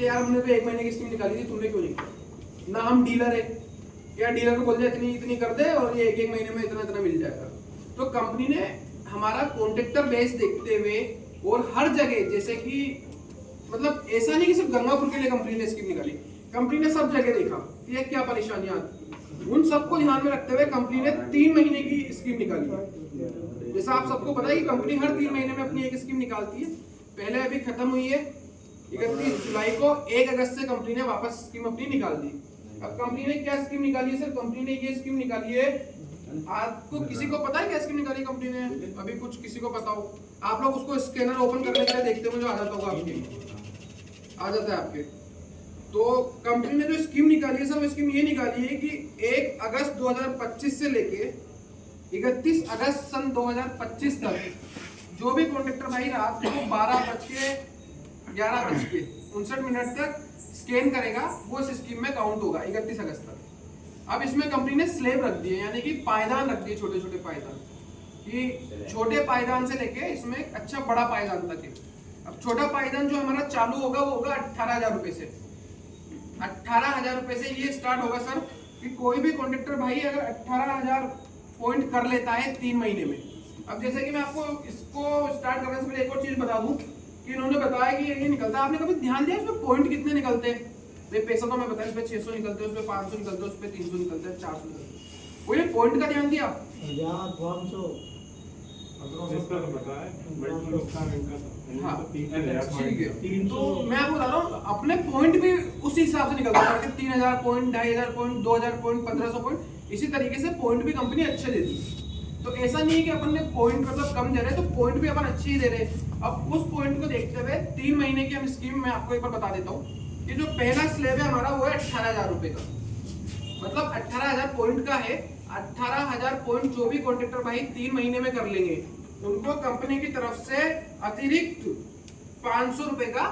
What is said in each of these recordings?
कि यार हमने तो 1 महीने की स्कीम निकाली थी, तुमने क्यों नहीं किया? ना हम डीलर है, या डीलर को बोल दे इतनी इतनी कर दे और ये 1 महीने में इतना इतना मिल जाएगा। तो कंपनी ने हमारा कॉन्ट्रैक्टर बेस देखते हुए और हर जगह, जैसे कि मतलब ऐसा नहीं कि सिर्फ गंगापुर के लिए कंपनी ने स्कीम निकाली, कंपनी ने सब जगह देखा कि ये क्या परेशानियां आती, उन सबको ध्यान में रखते हुए कंपनी ने 3 महीने की स्कीम निकाली। जैसा आप सबको पता है कि कंपनी हर 3 महीने में अपनी एक स्कीम निकालती है। पहले अभी खत्म हुई है 31 जुलाई को, 1 अगस्त से कंपनी ने वापस स्कीम अपनी निकाल दी। अब कंपनी ने क्या स्कीम निकाली है सर? कंपनी ने ये स्कीम निकाली है, आपको किसी को पता है क्या स्कीम निकाली कंपनी ने? अभी कुछ किसी को पता हो? आप लोग उसको स्कैनर ओपन करने के लिए देखते हो, जो आ जाता होगा आपके, आ जाता है आपके। तो कंपनी ने जो स्कीम निकाली है सर, वो स्कीम ये निकाली है कि 1 अगस्त 2025 से लेके 31 अगस्त सन 2025 तक जो भी कॉन्ट्रैक्टर भाई रात को 12:11:59 तक स्कैन करेगा, वो इस स्कीम में काउंट होगा 31 अगस्त तक। अब इसमें कंपनी ने स्लेब रख दिए, यानी कि पायदान रख दिए, छोटे छोटे पायदान, कि छोटे पायदान से लेके इसमें अच्छा बड़ा पायदान तक है। अब छोटा पायदान जो हमारा चालू होगा वो होगा 18,000 रुपए से। 18,000 रुपए से ये स्टार्ट होगा सर, कि कोई भी कॉन्ट्रैक्टर भाई अगर 18,000 पॉइंट कर लेता है 3 महीने में। अब जैसे कि मैं आपको इसको स्टार्ट करने से पहले एक और चीज बता दूं कि इन्होंने बताया कि ये निकलता है, आपने कभी ध्यान दिया इसमें पॉइंट कितने निकलते हैं? पैसा तो मैं बताया, इसमें 600 निकलते हैं, उसमें 500 निकलते हैं, उसमें 300 निकलते हैं, 400 निकलते हैं। वो ये पॉइंट का ध्यान दिया? हाँ ठीक है। तो मैं आपको बता रहा हूँ, अपने पॉइंट भी उसी हिसाब से निकलता है, 3,000 पॉइंट, 2,500 पॉइंट, 2,000 पॉइंट, 1,500 पॉइंट, इसी तरीके से पॉइंट भी कंपनी अच्छे देती है। तो ऐसा नहीं है कि अपन ने पॉइंट मतलब कम दे रहे, तो पॉइंट भी अपन अच्छे ही दे रहे। अब उस पॉइंट को देखते हुए 3 महीने की हम स्कीम में आपको एक बार बता देता हूँ कि जो पहला स्लैब है हमारा वो है 18,000 रुपए का, मतलब 18,000 पॉइंट का है। 18,000 पॉइंट जो भी कॉन्ट्रैक्टर भाई 3 महीने में कर लेंगे, उनको कंपनी की तरफ से अतिरिक्त 500 रुपए का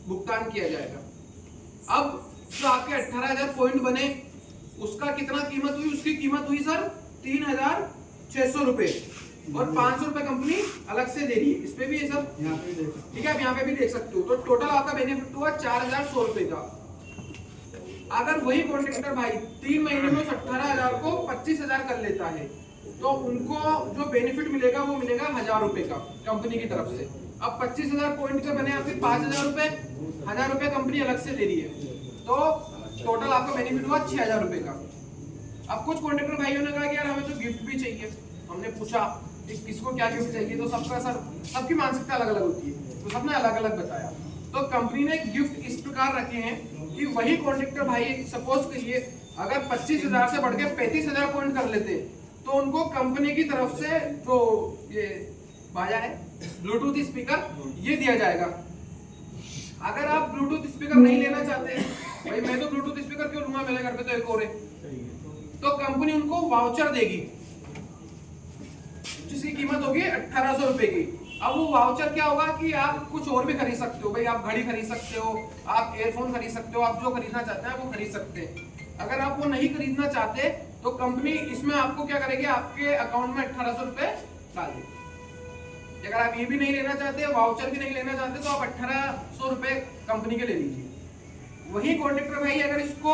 भुगतान किया जाएगा। अब जो आपके 18,000 पॉइंट बने, उसका कितना कीमत हुई? उसकी कीमत हुई सर 3,600 रुपए, और 500 रुपए कंपनी अलग से दे रही है। इस पे भी है सर, ठीक है, आप यहाँ पे भी देख सकते हो। तो टोटल आपका बेनिफिट हुआ 4,100 रुपए का। अगर वही कॉन्ट्रैक्टर भाई 3 महीने में 18,000 को 25,000 कर लेता है, तो उनको जो बेनिफिट मिलेगा वो मिलेगा 1,000 रुपए का कंपनी की तरफ से। अब 25,000 पॉइंट का बने आपके 5,000 रुपए, 1,000 रुपए कंपनी अलग से दे रही है, तो टोटल आपका बेनिफिट हुआ 6,000 रुपए का। अब कुछ कॉन्ट्रैक्टर भाइयों ने कहा कि यार हमें तो गिफ्ट भी चाहिए। हमने पूछा कि किसको क्या गिफ्ट चाहिए, तो सबका सर सबकी मानसिकता अलग अलग होती है, तो सबने अलग अलग बताया। तो कंपनी ने गिफ्ट इस प्रकार रखे हैं कि वही कॉन्ट्रैक्टर भाई सपोज करिए अगर 25,000 से बढ़ के 35,000 पॉइंट कर लेते, तो उनको कंपनी की तरफ से जो ये बाजा है ब्लूटूथ स्पीकर, ये दिया जाएगा। अगर आप ब्लूटूथ स्पीकर नहीं लेना चाहते, भाई मैं तो ब्लूटूथ स्पीकर क्यों लूंगा, मेरे घर पे तो एक और है, तो कंपनी उनको वाउचर देगी जिसकी कीमत होगी 1,800 रुपए की। अब वो वाउचर क्या होगा कि आप कुछ और भी खरीद सकते हो, भाई आप घड़ी खरीद सकते हो, आप एयरफोन खरीद सकते हो, आप जो खरीदना चाहते हैं वो खरीद सकते हैं। अगर आप वो नहीं खरीदना चाहते तो कंपनी इसमें आपको क्या करेगी, आपके अकाउंट में 1,800 रुपए डाल देगी। अगर आप ये भी नहीं लेना चाहते, वाउचर भी नहीं लेना चाहते, तो आप 1,800 रुपए कंपनी के ले लीजिए। वही कॉन्ट्रैक्टर भाई अगर इसको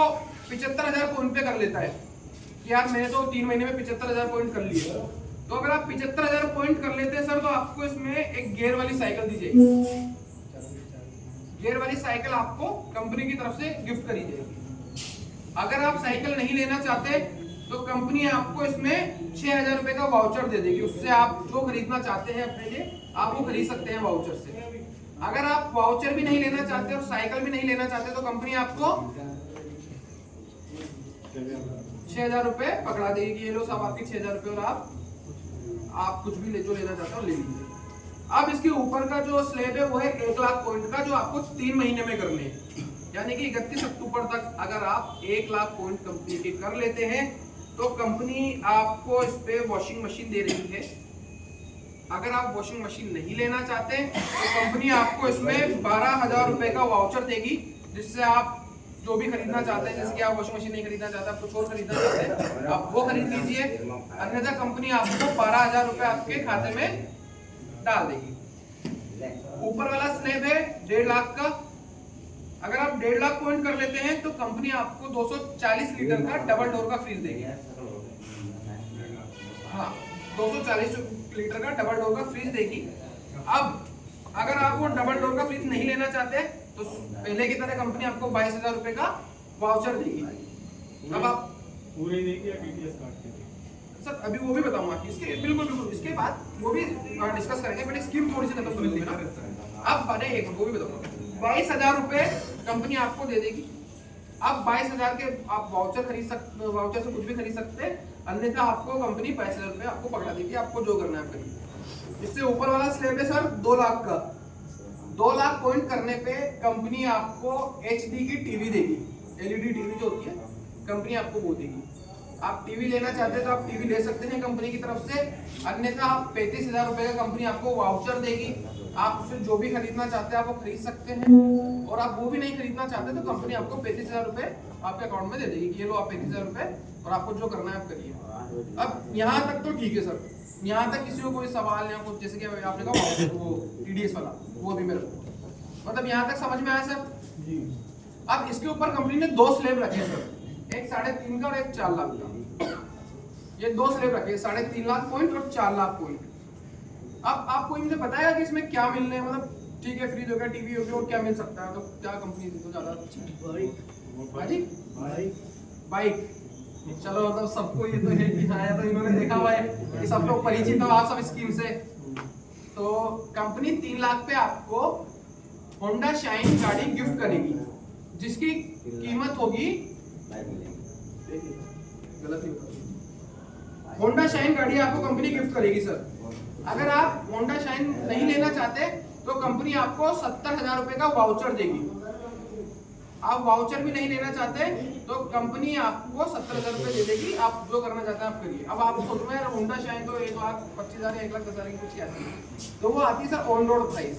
75,000 पॉइंट पे कर लेता है कि यार मैंने तो 3 महीने में 75,000 पॉइंट कर लिए, तो अगर आप 75,000 पॉइंट कर लेते हैं सर, तो आपको इसमें एक गियर वाली साइकिल दी जाएगी। गियर वाली साइकिल आपको कंपनी की तरफ से गिफ्ट करी जाएगी। अगर आप साइकिल नहीं लेना चाहते, तो कंपनी आपको इसमें 6,000 रुपए का वाउचर दे देगी। उससे आप जो खरीदना चाहते हैं अपने लिए, आप वो खरीद सकते हैं वाउचर से। अगर आप वाउचर भी नहीं लेना चाहते और साइकिल भी नहीं लेना चाहते, तो कंपनी आपको 6,000 रुपए पकड़ा देगी। ये लो सब आपके 6,000 रुपए, और आप कुछ भी जो लेना चाहते हो ले लीजिए। अब इसके ऊपर का जो स्लैब है वो है 1 लाख पॉइंट का, जो आपको 3 महीने में करने हैं। यानी कि 31 अक्टूबर तक अगर आप 1 लाख पॉइंट कंपनी के कर लेते हैं, तो कंपनी आपको इस पे वॉशिंग मशीन दे रही है। अगर आप वॉशिंग मशीन नहीं लेना चाहते, तो कंपनी आपको इसमें 12,000 रुपए का वाउचर देगी, जिससे आप जो भी खरीदना चाहते हैं, जैसे कि आप वॉशिंग मशीन नहीं खरीदना चाहते, आप कुछ और खरीदना चाहते हैं, आप वो खरीद लीजिए। अन्यथा कंपनी आपको 12,000 रुपए आपके खाते में डाल देगी। ऊपर वाला स्लैब है 1.5 लाख का। 1.5 लाख पॉइंट कर लेते हैं तो कंपनी आपको 240 लीटर का डबल डोर का फ्रिज देगी। हाँ, 240 लीटर का डबल डोर का फ्रिज देगी। अब अगर आप वो डबल डोर का फ्रिज नहीं लेना चाहते तो पहले की तरह कंपनी आपको 22,000 रुपए का वाउचर देगी। अब आप पूरे देगी या टीटीएस काट के? सर अभी वो भी बताऊंगा, इसके बिल्कुल बिल्कुल इसके बाद वो भी डिस्कस करेंगे, बट स्कीम थोड़ी सी खत्म कर लेते हैं ना। अब बने एक वो भी बताऊंगा, 22,000 रुपए कंपनी आपको दे देगी। अब 22,000 के आप वाउचर खरीद सकते, वाउचर से कुछ भी खरीद सकते हैं, अन्यथा आपको कंपनी 22,000 रुपए आपको पकड़ा देगी, आपको जो करना है करिए। इससे ऊपर वाला स्लैब है सर 2 लाख का। 2 लाख पॉइंट करने पे कंपनी आपको HD की टीवी देगी, LED टीवी जो होती है कंपनी आपको वो देगी। आप टीवी लेना चाहते हैं तो आप टीवी ले सकते हैं कंपनी की तरफ से, अन्यथा आप 35,000 रुपए का कंपनी आपको वाउचर देगी। आप उससे जो भी खरीदना चाहते हैं आप वो खरीद सकते हैं, और आप वो भी नहीं खरीदना चाहते तो कंपनी आपको 35,000 रुपए आपके अकाउंट में दे देगी कि ये लो आप 35,000 रुपए, और आपको जो करना है आप करिए। अब यहाँ तक तो ठीक है सर, यहाँ तक किसी को कोई सवाल या कुछ, जैसे कि आपने कहा वो TDS वाला वो अभी मेरे को मतलब यहाँ तक समझ में आया सर जी। अब इसके ऊपर कंपनी ने 2 स्लैब रखे हैं सर, एक 3.5 का और एक 4 लाख का। ये 2 स्लैब रखे, 3.5 लाख पॉइंट और 4 लाख पॉइंट। अब आप कोई मुझे बताएगा कि इसमें क्या मिलने, मतलब ठीक है फ्रिज हो गया, टीवी हो गया, और क्या मिल सकता है, तो क्या कंपनी तो ज्यादा अच्छी बाइक। चलो मतलब सबको ये तो है कि हाँ, तो इन्होंने देखा हुआ है कि सब लोग परिचित हो आप सब स्कीम से। तो कंपनी 3 लाख पे आपको होंडा शाइन गाड़ी गिफ्ट करेगी, जिसकी कीमत होगी, होंडा शाइन गाड़ी आपको कंपनी गिफ्ट करेगी सर। अगर आप होंडा शाइन नहीं लेना चाहते तो कंपनी आपको 70,000 रुपए का वाउचर देगी। आप वाउचर भी नहीं लेना चाहते तो कंपनी आपको 70,000 रुपए दे देगी, आप जो करना चाहते हैं आप करिए। अब आप सोच रहे हैं होंडा शाइन तो 1,25,000 या 1,10,000 की कुछ आती है, तो वो आती है सर ऑन रोड प्राइस।